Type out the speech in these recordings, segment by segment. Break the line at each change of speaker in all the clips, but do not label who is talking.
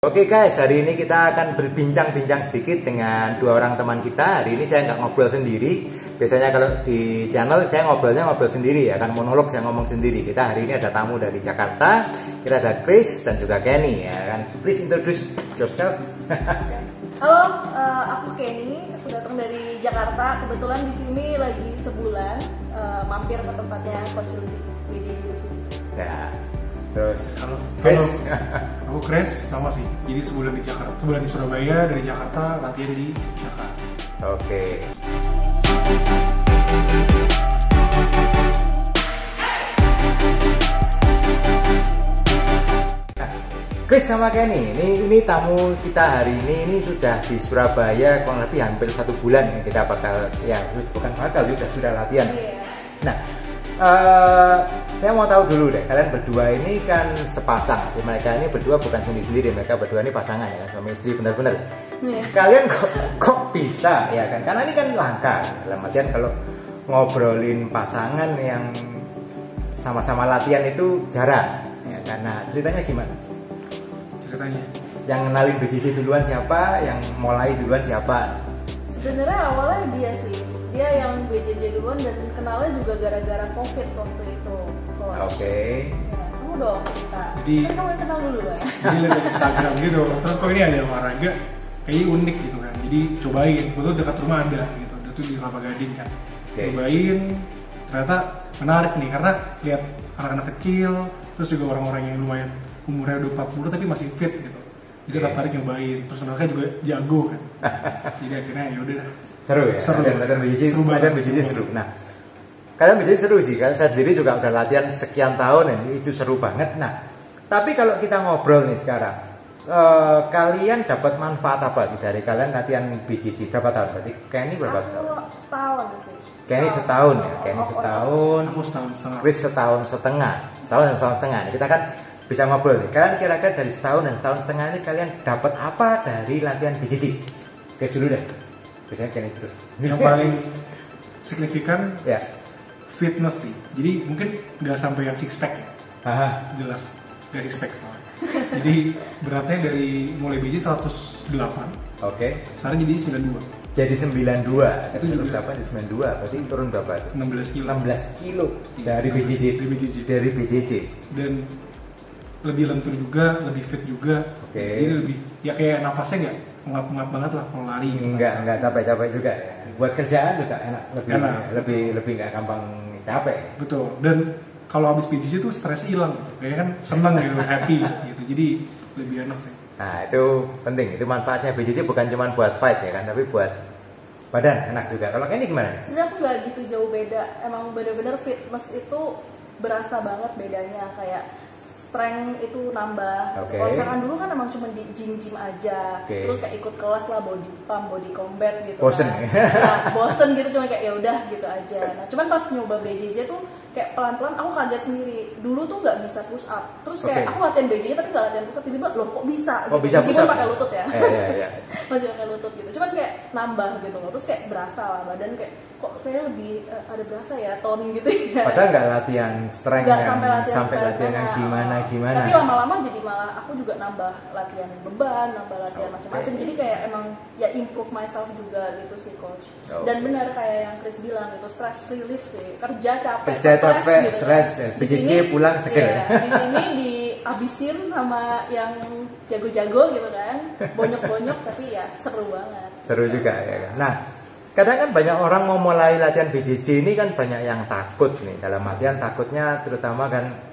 Oke guys, hari ini kita akan berbincang-bincang sedikit dengan dua orang teman kita. Hari ini saya nggak ngobrol sendiri. Biasanya kalau di channel saya ngobrol sendiri ya, kan monolog, saya ngomong sendiri. Kita hari ini ada tamu dari Jakarta. Kita ada Chris dan juga Kenny ya kan. Please introduce yourself.
Halo, aku Kenny. Aku datang dari Jakarta. Kebetulan di sini lagi sebulan mampir ke tempatnya Coach Lidi di sini.
Ya. Terus,
halo
Chris.
Aku Chris, sama sih. Jadi sebulan di Jakarta, sebulan di Surabaya, dari Jakarta latihan di Jakarta.
Oke. Chris sama Kenny, ini tamu kita hari ini sudah di Surabaya kurang lebih hampir 1 bulan ya. Kita bakal, ya bukan bakal, sudah latihan. Nah, saya mau tahu dulu deh, kalian berdua ini kan sepasang. Mereka ini berdua bukan sendiri-sendiri, mereka berdua ini pasangan ya, suami istri benar-benar. Kalian kok bisa ya kan? Karena ini kan langka. Dalam artian kalau ngobrolin pasangan yang sama-sama latihan itu jarang ya kan. Nah, ceritanya gimana?
Ceritanya
Yang kenalin BJJ duluan siapa? Yang mulai duluan siapa?
Sebenarnya awalnya dia sih. Dia yang BJJ duluan dan kenalnya juga gara-gara COVID waktu itu.
Oke.
Ya, kamu dong kita.
Jadi,
kan kamu yang kenal dulu kan?
jadi lihat dari Instagram gitu. Terus kok ini ada olahraga kayaknya unik gitu kan. Jadi cobain, betul dekat rumah ada gitu. Dia tuh di Kelapa Gading kan. Cobain, ternyata menarik nih karena lihat anak-anak kecil, terus juga orang-orang yang lumayan umurnya udah 40 tapi masih fit gitu. Jadi tertarik nyobain, personalnya juga jago kan. Jadi akhirnya ya udah.
Seru ya,
seru.
latihan BJJ seru. Nah, kalian BJJ seru sih, kan saya sendiri juga udah latihan sekian tahun ini, itu seru banget. Nah, tapi kalau kita ngobrol nih sekarang, kalian dapat manfaat apa sih dari kalian latihan BJJ? Berapa tahun? Berarti Kenny berapa tahun?
Setahun sih.
Kenny setahun ya, Kenny setahun,
Aku setahun setengah.
Chris setahun setengah, setahun dan setahun setengah. Kita kan bisa ngobrol nih. Kalian kira-kira dari setahun dan setahun setengah ini kalian dapat apa dari latihan BJJ? Oke, dulu deh. Biasanya Kenny terus.
Yang paling signifikan
Ya.
fitness sih. Jadi mungkin nggak sampai yang six pack ya.
Aha.
Jelas nggak six pack soalnya. Jadi beratnya dari mulai BJ 108,
Oke.
sekarang jadi 92.
Jadi 92.
Itu juga.
Berapa di 92? Berarti turun berapa itu?
16 kilo
16 kilo dari
Iya,
BJJ.
dari BJJ.
Dari BJJ.
Dan lebih lentur juga, lebih fit juga.
Oke.
Jadi lebih ya kayak napasnya nggak ngap-ngap banget lah kalau lari. Gitu.
Enggak capek-capek juga ya. Buat kerjaan juga enak, lebih nggak gampang capek.
Betul. Dan kalau habis BJJ tuh stresnya hilang gitu. Kayak kan seneng gitu, happy gitu. Jadi lebih enak sih.
Nah, itu penting. Itu manfaatnya BJJ bukan cuma buat fight ya kan, tapi buat badan enak juga. Kalau kayak ini gimana?
Sebenarnya aku nggak gitu jauh beda. Emang bener-bener fitness itu berasa banget bedanya, kayak strength itu nambah.
Oke.
Kalau misalkan dulu kan emang cuma di gym aja,
Oke.
terus kayak ikut kelas lah, body pump, body combat gitu.
Bosen.
Kan. Ya, bosen gitu, cuma kayak ya udah gitu aja. Nah, cuman pas nyoba BJJ tuh kayak pelan-pelan aku kaget sendiri. Dulu tuh nggak bisa push up. Terus kayak
Oke.
aku latihan BJJ tapi nggak latihan push up, tiba-tiba loh kok bisa?
Kok bisa push
Meskipun
up?
pakai lutut ya.
Iya.
Masih pakai lutut gitu. Cuman kayak nambah gitu loh. Terus kayak berasa lah badan kayak kok kayak lebih ada berasa ya tone gitu ya.
Padahal nggak latihan strength
Nggak
yang sampai
strength,
latihan yang
nah.
gimana.
Tapi lama-lama jadi malah aku juga nambah latihan beban, nambah latihan macam-macam. Jadi kayak emang ya improve myself juga gitu sih coach. Dan benar kayak yang Chris bilang itu stress relief sih. Kerja capek, gitu
stres.
kan.
BJJ pulang seger.
Iya, di sini dihabisin sama yang jago-jago gitu kan. Bonyok-bonyok tapi ya seru banget.
Seru juga ya kan. Nah, kadang kan banyak orang mau mulai latihan BJJ ini kan banyak yang takut nih. Dalam artian takutnya terutama kan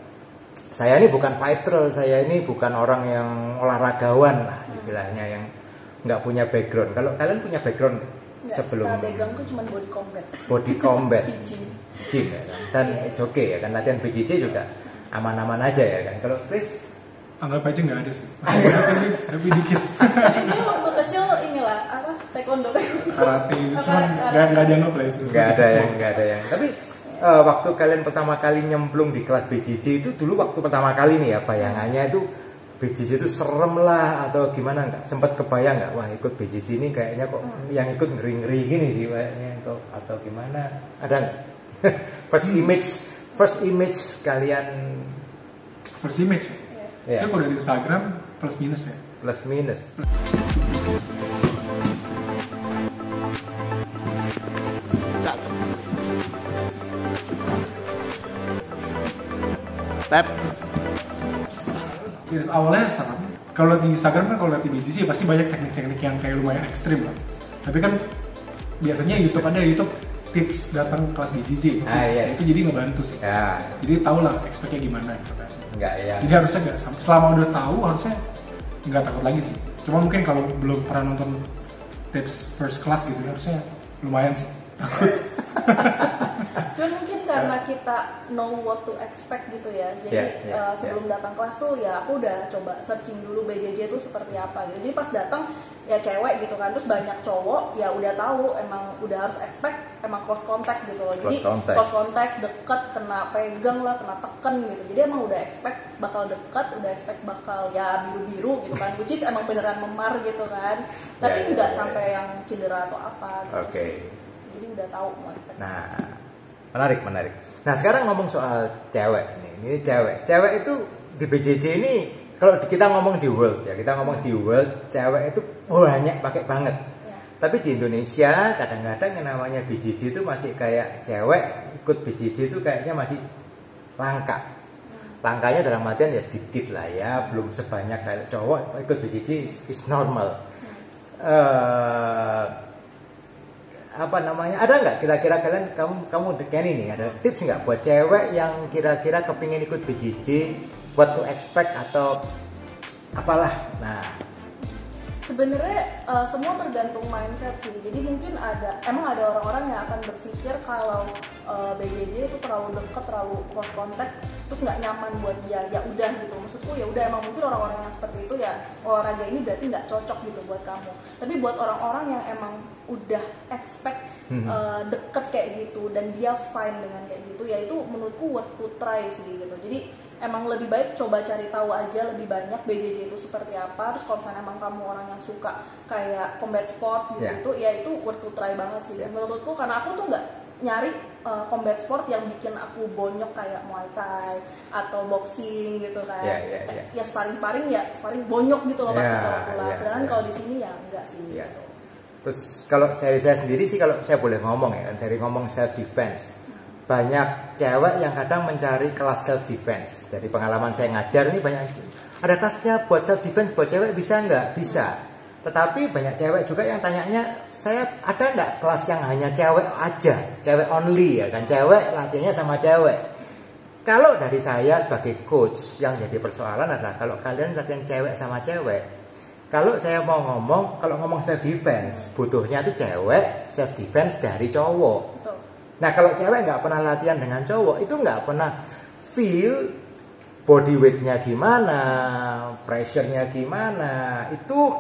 saya ini bukan fighter, saya ini bukan orang yang olahragawan lah istilahnya, yang nggak punya background. Kalau kalian punya background sebelum
backgroundku cuma
body combat
gym
ya kan? Dan it's okay ya kan, latihan BJJ juga aman-aman aja ya kan. Kalau Chris
Anggap aja nggak ada sih. Tapi dikit.
ini waktu kecil inilah apa taekwondo
Karate itu cuman nggak dianggap lah itu.
nggak ada yang. Tapi waktu kalian pertama kali nyemplung di kelas BJJ itu dulu waktu pertama kali nih ya, bayangannya itu BJJ itu serem lah atau gimana, nggak sempat kebayang nggak, wah ikut BJJ ini kayaknya kok yang ikut ngeri-ngeri gini sih kayaknya, atau gimana, ada nggak? first image kalian?
First image.
Yeah.
Saya kalau dari Instagram plus minus ya.
Plus minus. Tap.
Yes, awalnya serem. Kalau di Instagram kan, kalau lihat di BGC pasti banyak teknik-teknik yang kayak lumayan ekstrim lah. Tapi kan biasanya YouTube tips datang kelas BGC itu jadi ngebantu sih. Ya. Jadi tau lah expect-nya gimana gitu kan.
Enggak ya.
Jadi harusnya nggak, selama udah tahu harusnya nggak takut lagi sih. Cuma mungkin kalau belum pernah nonton tips first class gitu harusnya lumayan sih takut.
Cuman mungkin karena kita know what to expect gitu ya, jadi sebelum datang kelas tuh ya aku udah coba searching dulu BJJ itu seperti apa gitu. Jadi pas datang ya cewek gitu kan, terus banyak cowok ya udah tahu emang udah harus expect emang close contact gitu loh. Jadi close contact, deket, kena pegang lah, kena teken gitu. Jadi emang udah expect bakal deket, udah expect bakal ya biru-biru gitu kan, which is emang beneran memar gitu kan. Tapi nggak sampai yang cedera atau apa gitu.
Oke.
Jadi udah tahu mau expect.
Nah, menarik. Nah sekarang ngomong soal cewek nih, ini cewek itu di BJJ ini kalau kita ngomong di world ya, kita ngomong di world cewek itu banyak pakai banget. Ya. Tapi di Indonesia kadang-kadang yang namanya BJJ itu masih kayak cewek ikut BJJ itu kayaknya masih langka. Langkanya dalam artian ya sedikit lah ya, belum sebanyak kayak cowok ikut BJJ is normal. Apa namanya, ada nggak kira-kira kalian kamu kayak ini ada tips nggak buat cewek yang kira-kira kepingin ikut BJJ, what to expect atau apalah? Nah
sebenarnya semua tergantung mindset sih. Jadi mungkin emang ada orang-orang yang akan berpikir kalau BJJ itu terlalu dekat, terlalu close contact, terus nggak nyaman buat dia. Ya udah gitu, maksudku ya udah emang mungkin orang-orang yang seperti itu ya olahraga ini berarti nggak cocok gitu buat kamu. Tapi buat orang-orang yang emang udah expect deket kayak gitu dan dia fine dengan kayak gitu, ya itu menurutku worth to try sih gitu. Jadi emang lebih baik coba cari tahu aja lebih banyak BJJ itu seperti apa. Terus kalau misalnya emang kamu orang yang suka kayak combat sport gitu, ya itu worth to try banget sih menurutku. Karena aku tuh nggak nyari combat sport yang bikin aku bonyok kayak Muay Thai atau boxing gitu kan. Ya sparring bonyok gitu loh pasti kalau pulang. Sedangkan kalau di sini ya enggak sih gitu.
Terus kalau dari saya sendiri sih, kalau saya boleh ngomong ya, dari ngomong self defense, banyak cewek yang kadang mencari kelas self defense. Dari pengalaman saya ngajar ini banyak, ada kelasnya buat self defense buat cewek bisa nggak? Bisa. Tetapi banyak cewek juga yang tanyanya, saya ada nggak kelas yang hanya cewek aja, cewek only ya kan, cewek latihannya sama cewek. Kalau dari saya sebagai coach, yang jadi persoalan adalah kalau kalian latihan cewek sama cewek, kalau saya mau ngomong, kalau ngomong self defense, butuhnya tuh cewek self defense dari cowok. Betul. Nah kalau cewek nggak pernah latihan dengan cowok, itu nggak pernah feel body weight-nya gimana, pressure-nya gimana, itu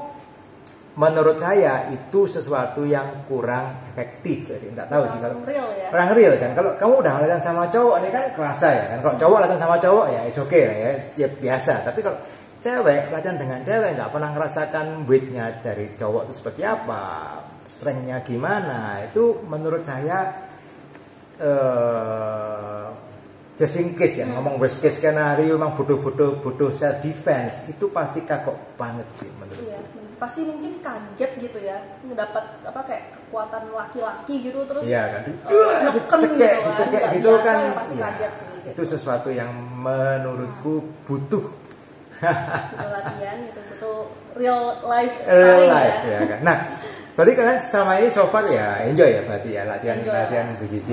menurut saya itu sesuatu yang kurang efektif. Jadi nggak tahu sih kalau kurang real kan. Kalau kamu udah latihan sama cowok ini kan kerasa ya kan. Kalau cowok latihan sama cowok ya it's okay lah ya, biasa. Tapi kalau cewek latihan dengan cewek nggak pernah ngerasakan weight-nya dari cowok itu seperti apa, strength-nya gimana, itu menurut saya just in case ya, ngomong worst case scenario, memang butuh self defense, itu pasti kagok banget sih menurut.
Iya, pasti mungkin kaget gitu ya, dapat apa kayak kekuatan laki-laki gitu terus.
Iya kan,
dicekek
gitu kan,
ya, pasti kaget sih. Gitu.
Itu sesuatu yang menurutku butuh
latihan gitu, betul real life
ya kan. Nah, berarti kalian sama ini so far ya enjoy ya berarti ya latihan BJJ.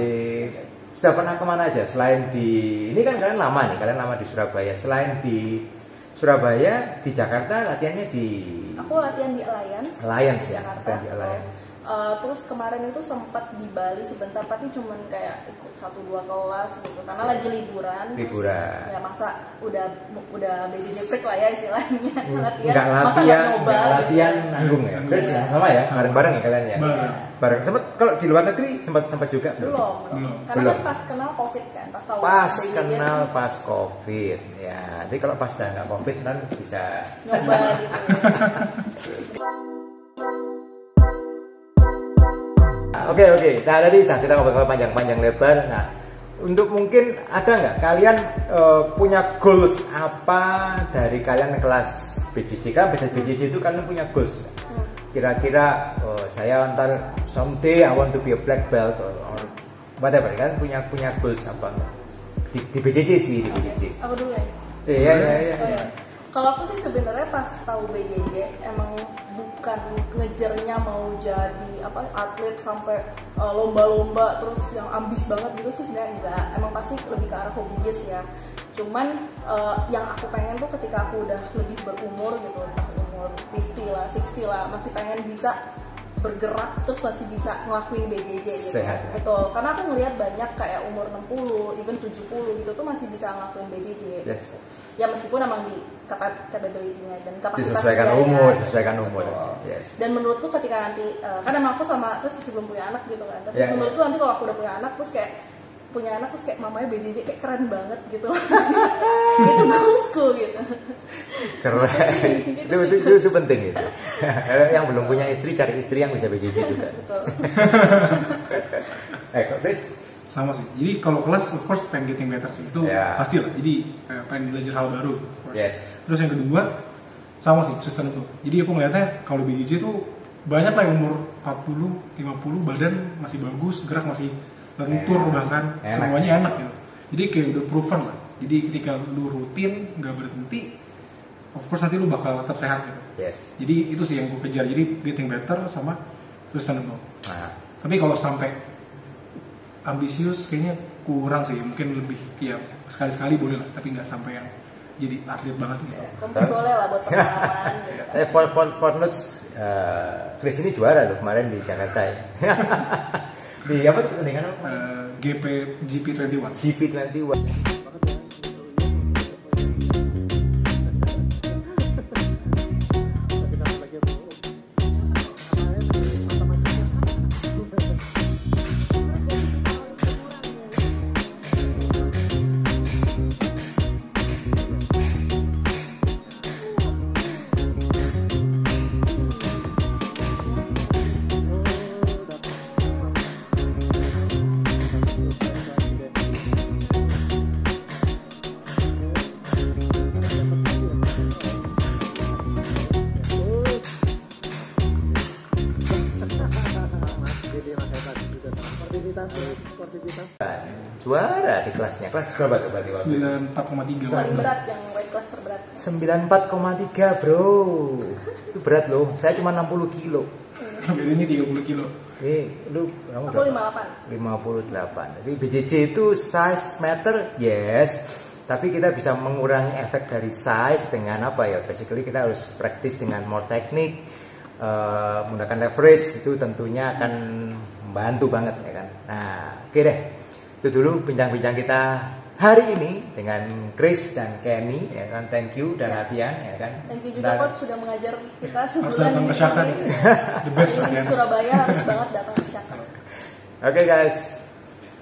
Sudah pernah kemana aja selain di ini kan kalian lama di Surabaya. Selain di Surabaya, di Jakarta latihannya di.
Aku latihan di Alliance
ya, latihan di Alliance.
Terus kemarin itu sempat di Bali sebentar, tapi cuman kayak ikut 1-2 kelas gitu karena lagi liburan. Terus, ya masa udah BJJ freak lah ya istilahnya
latihan nanggung ya. Terus ya sama ya bareng-bareng ya kalian ya. Bareng. Sempat kalau di luar negeri sempat juga
belum. Karena kan pas kenal Covid kan,
pas Covid ya. Jadi kalau pas udah nggak Covid kan bisa
nyoba gitu.
Oke. Nah tadi kita ngobrol panjang lebar. Nah, untuk mungkin ada nggak kalian punya goals apa dari kalian kelas BJJ kan, BJJ itu kalian punya goals. Kira-kira saya ntar someday I want to be a black belt or whatever, kan punya goals apa di BJJ sih, di BJJ.
Aku dulu ya.
Iya.
Kalau aku sih sebenarnya pas tahu BJJ emang bukan ngejarnya mau jadi atlet sampai lomba-lomba terus yang ambis banget gitu sih, sebenarnya enggak. Emang pasti lebih ke arah hobiis ya. Cuman yang aku pengen tuh ketika aku udah lebih berumur gitu, entah umur 50 lah, 60 lah, masih pengen bisa bergerak terus masih bisa ngelakuin BJJ gitu.
Sehat.
Betul, karena aku ngelihat banyak kayak umur 60, even 70 gitu tuh masih bisa ngelakuin BJJ.
Yes.
Ya meskipun emang di capability-nya dan kapasitas
Disesuaikan
dia,
umur,
ya.
disesuaikan umur.
Betul.
Yes.
Dan menurutku ketika nanti kan emang aku sama terus sebelum punya anak gitu kan. Tapi menurutku nanti kalau aku udah punya anak terus kayak mamanya BJJ kayak keren banget gitu. Itu goalsku gitu.
Keren. Itu penting itu. Yang belum punya istri cari istri yang bisa BJJ juga.
Betul.
Kok Chris?
Sama sih. Jadi kalau kelas of course pengen getting better sih. Itu pasti lah. Jadi pengen belajar hal baru of course.
Yes.
Terus yang kedua sama sih sustainable. Jadi aku ngeliatnya kalau BJJ tuh banyak lah yang umur 40, 50 badan masih bagus, gerak masih lentur bahkan semuanya enak gitu. Jadi kayak udah proven lah. Jadi ketika lu rutin nggak berhenti, of course nanti lu bakal tetap sehat gitu.
Yes.
Jadi itu sih yang gue kejar. Jadi getting better sama sustainable.
Nah.
Tapi kalau sampai ambisius kayaknya kurang sih, mungkin lebih ya sekali-sekali boleh lah, tapi nggak sampai yang jadi atlet banget gitu.
Mungkin boleh lah buat pengalaman gitu.
For notes, Chris ini juara loh kemarin di Jakarta ya. Di apa tuh pertandingan apa?
GP21.
GP21. Juara di kelasnya. Kelas berapa tuh berarti waktu?
94,3.
Paling berat yang weight class terberat.
94,3 bro. Itu berat loh. Saya cuma 60 kilo.
Bedanya 30 kilo.
Lu kamu
Aku
berapa? 58. Jadi BJJ itu size matter, yes. Tapi kita bisa mengurangi efek dari size dengan apa ya? Basically kita harus practice dengan more teknik, menggunakan leverage, itu tentunya akan membantu banget ya kan. Nah, oke deh. Itu dulu bincang-bincang kita hari ini dengan Chris dan Kenny ya kan. Thank you dan latihan ya kan.
Thank you juga Coach sudah mengajar kita sebulan
datang ke Syakar. The best lah ya.
Surabaya harus banget datang ke Syakar.
Oke guys.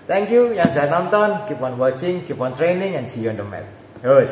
Thank you yang sudah nonton. Keep on watching, keep on training and see you on the mat. Terus.